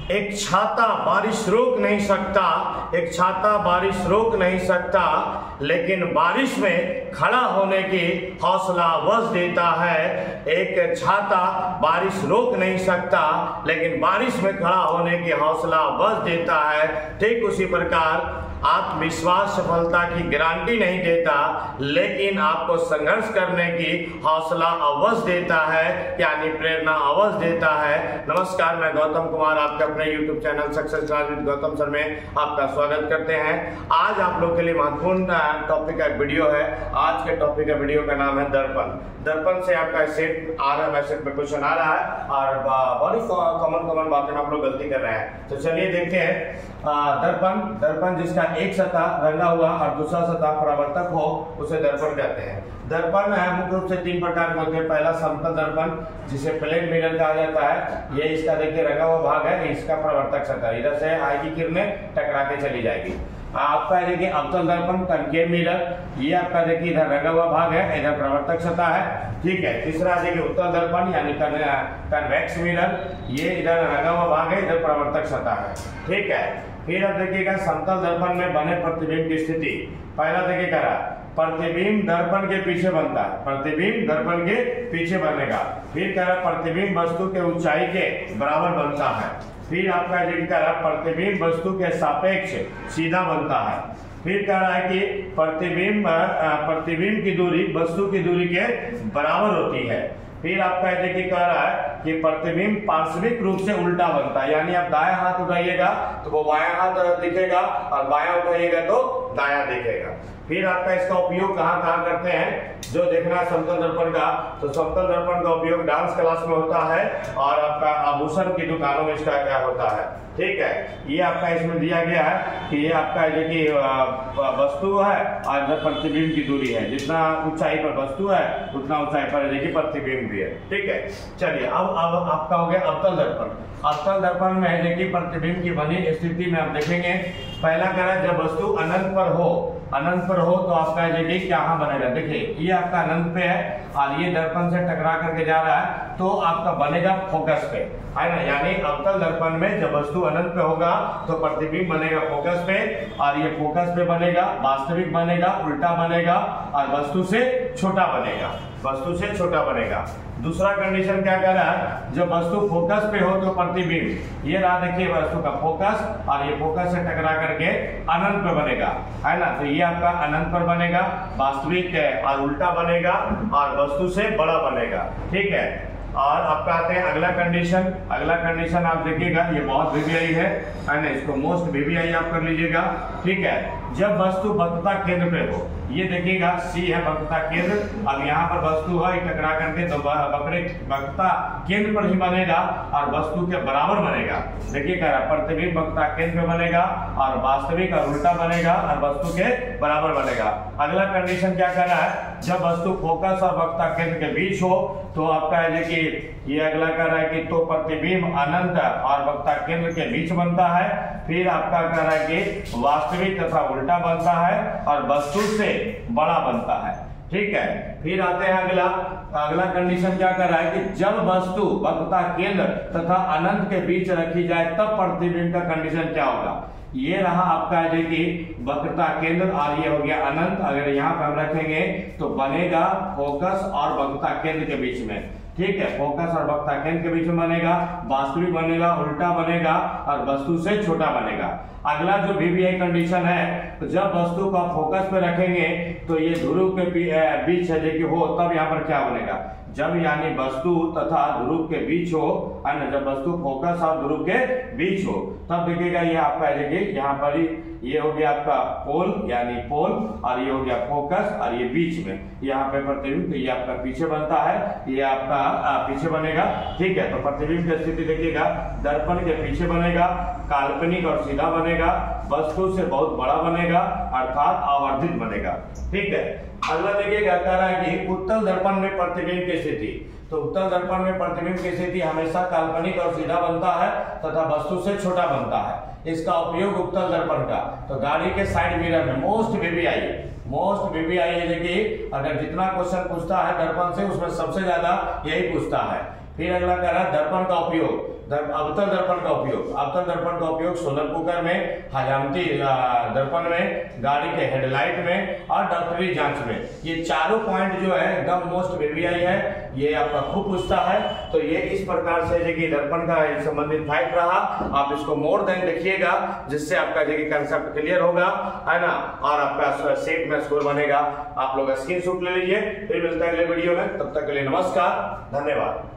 एक छाता बारिश रोक नहीं सकता, एक छाता बारिश रोक नहीं सकता, लेकिन बारिश में खड़ा होने की हौसला अवश्य देता है। एक छाता बारिश रोक नहीं सकता, लेकिन बारिश में खड़ा होने की हौसला अवश्य देता है। ठीक उसी प्रकार आत्मविश्वास सफलता की गारंटी नहीं देता, लेकिन आपको संघर्ष करने की हौसला अवश्य देता है, यानी प्रेरणा अवश्य देता है। नमस्कार, मैं गौतम कुमार आपके अपने YouTube channel success class with Gautam sir में आपका स्वागत करते हैं। आज आप लोग के लिए महत्वपूर्ण टॉपिक का वीडियो है। आज के टॉपिक का वीडियो का नाम है दर्पण। दर्पण से आपका सेट आ रहा है, सेट में क्वेश्चन आ रहा है और बड़ी कॉमन बातें आप लोग गलती कर रहे हैं। तो चलिए देखते हैं। दर्पण जिसका एक सतह रंगा हुआ और दूसरा सतह परावर्तक हो उसे दर्पण कहते हैं। दर्पण मुख्य रूप से तीन प्रकार के होते हैं। पहला समतल दर्पण जिसे प्लेन मिरर कहा जाता है। ये इसका देखिए रंगा हुआ भाग है, इसका परावर्तक सतह, इधर से आएगी किरणें टकरा के चली जाएगी। आपका देखिए अवतल दर्पण कनकेव मिरर, ये आपका देखिए इधर रंगा हुआ भाग है, इधर प्रवर्तक सतह है। ठीक है। तीसरा देखिए उत्तल दर्पण यानी कन्वेक्स मिरर, ये इधर रंगा हुआ भाग है, इधर प्रवर्तक सतह है। ठीक है। फिर अब देखिएगा समतल दर्पण में बने प्रतिबिंब की स्थिति। पहला देखिए कह रहा प्रतिबिंब दर्पण के पीछे बनता है, प्रतिबिंब दर्पण के पीछे बनेगा। फिर कह रहा प्रतिबिंब वस्तु के ऊंचाई के बराबर बनता है। फिर आपका कह रहा प्रतिबिंब वस्तु के सापेक्ष सीधा बनता है। फिर कह रहा है कि प्रतिबिंब की दूरी वस्तु की दूरी के बराबर होती है। फिर आपका देखिए कह रहा है कि प्रतिबिंब पार्श्विक रूप से उल्टा बनता है, यानी आप दायां हाथ उठाइएगा तो वो बायां हाथ दिखेगा और बायां उठाइएगा तो दायां दिखेगा। फिर आपका इसका उपयोग कहाँ करते हैं, जो देखना है समतल दर्पण का, तो समतल दर्पण का उपयोग डांस क्लास में होता है और आपका आभूषण की दुकानों में इसका क्या होता है। ठीक है। ये आपका इसमें दिया गया है कि ये आपका देखिए वस्तु है और प्रतिबिंब की दूरी है, जितना ऊंचाई पर वस्तु है उतना ऊंचाई पर देखिए प्रतिबिंब भी है। ठीक है। चलिए अब आपका हो गया अवतल दर्पण। अवतल दर्पण में देखिए प्रतिबिंब की बनी स्थिति में आप देखेंगे, पहला कह रहा है जब वस्तु अनंत पर हो तो आपका देखिए क्या बनेगा। देखिए ये आपका अनंत पे है और ये दर्पण से टकरा करके जा रहा है तो आपका बनेगा फोकस पे, है ना। यानी अवतल दर्पण में जब वस्तु अनंत पे होगा तो प्रतिबिंब बनेगा फोकस पे, और ये फोकस पे बनेगा, वास्तविक बनेगा, उल्टा बनेगा और वस्तु से छोटा बनेगा, वस्तु से छोटा बनेगा। दूसरा कंडीशन क्या कह रहा है, जब वस्तु फोकस पे हो तो प्रतिबिंब, ये रहा देखिए वस्तु का फोकस और ये फोकस से टकरा करके अनंत पे बनेगा, है ना। तो ये आपका अनंत पर बनेगा, वास्तविक है और उल्टा बनेगा और वस्तु से बड़ा बनेगा। ठीक है। और आपका आते हैं अगला कंडीशन आप देखिएगा, ये बहुत वीवीआई है ना, इसको मोस्ट वीवीआई आप कर लीजिएगा। ठीक है। जब वस्तु वक्रता केंद्र पे हो, ये देखिएगा सी है वक्रता केंद्र, अब यहाँ पर वस्तु है टकरा करके तो वक्रता केंद्र पर ही बनेगा और वस्तु के बराबर बनेगा। देखिए कह रहा प्रतिबिंब वक्रता केंद्र पे बनेगा और वास्तविक और उल्टा बनेगा और वस्तु के बराबर बनेगा। अगला कंडीशन क्या कह रहा है, जब वस्तु फोकस और वक्रता केंद्र के बीच हो तो आपका देखिए ये अगला कह रहा है कि तो प्रतिबिंब अनंत और वक्रता केंद्र के बीच बनता है। फिर आपका कह रहा है कि वास्तविक तथा उल्टा बनता है और वस्तु से बड़ा बनता है। ठीक है। फिर आते हैं अगला कंडीशन क्या कर रहा है कि जब वस्तु वक्रता केंद्र तथा अनंत के बीच रखी जाए तब प्रतिबिंब का कंडीशन क्या होगा। ये रहा आपका देखिए वक्रता केंद्र और ये हो गया अनंत, अगर यहाँ पर हम रखेंगे तो बनेगा फोकस और वक्रता केंद्र के बीच में। ठीक है। फोकस और वक्रता केंद्र के बीच में बनेगा, वास्तविक बनेगा, उल्टा बनेगा और वस्तु से छोटा बनेगा। अगला जो वीवीआई कंडीशन है, तो जब वस्तु को फोकस पे रखेंगे तो ये ध्रुव के बीच है देखिए हो, तब यहाँ पर क्या बनेगा, जब यानी वस्तु तथा ध्रुव के बीच हो, है ना, जब वस्तु फोकस और ध्रुव के बीच हो तब देखिएगा ये आपका देखिए यहाँ पर ये हो गया आपका पोल यानी पोल और ये हो गया फोकस और ये बीच में यहाँ पे प्रतिबिंब, तो ये आपका पीछे बनता है, ये आपका पीछे बनेगा। ठीक है। तो प्रतिबिंब की स्थिति देखिएगा दर्पण के पीछे बनेगा, काल्पनिक और सीधा बनेगा, वस्तु से बहुत बड़ा बनेगा अर्थात आवर्धित बनेगा। ठीक है। अगला देखिएगा कह रहा है कि उत्तल दर्पण में प्रतिबिंब की स्थिति, तो उत्तल दर्पण में प्रतिबिंब की स्थिति हमेशा काल्पनिक और सीधा बनता है तथा वस्तु से छोटा बनता है। इसका उपयोग उत्तल दर्पण का, तो गाड़ी के साइड मिरर में मोस्ट वीवीआई है देखिए, अगर जितना क्वेश्चन पूछता है दर्पण से उसमें सबसे ज्यादा यही पूछता है। फिर अगला कह रहा है दर्पण का उपयोग, अवतल दर्पण का उपयोग, अवतल दर्पण का उपयोग सोलर कुकर में, हजामती दर्पण में, गाड़ी के हेडलाइट में और डॉक्टरी जांच में। ये चारों पॉइंट जो है एकदम मोस्ट वीवीआई है, ये आपका खूब पूछता है। तो ये इस प्रकार से जो कि दर्पण का संबंधित फैक्ट रहा, आप इसको मोर देन देखिएगा जिससे आपका जो कि कंसेप्ट क्लियर होगा, है ना, और आपका सेट में स्कोर बनेगा। आप लोग स्क्रीनशॉट ले लीजिए, फिर मिलता है अगले वीडियो में, तब तक के लिए नमस्कार, धन्यवाद।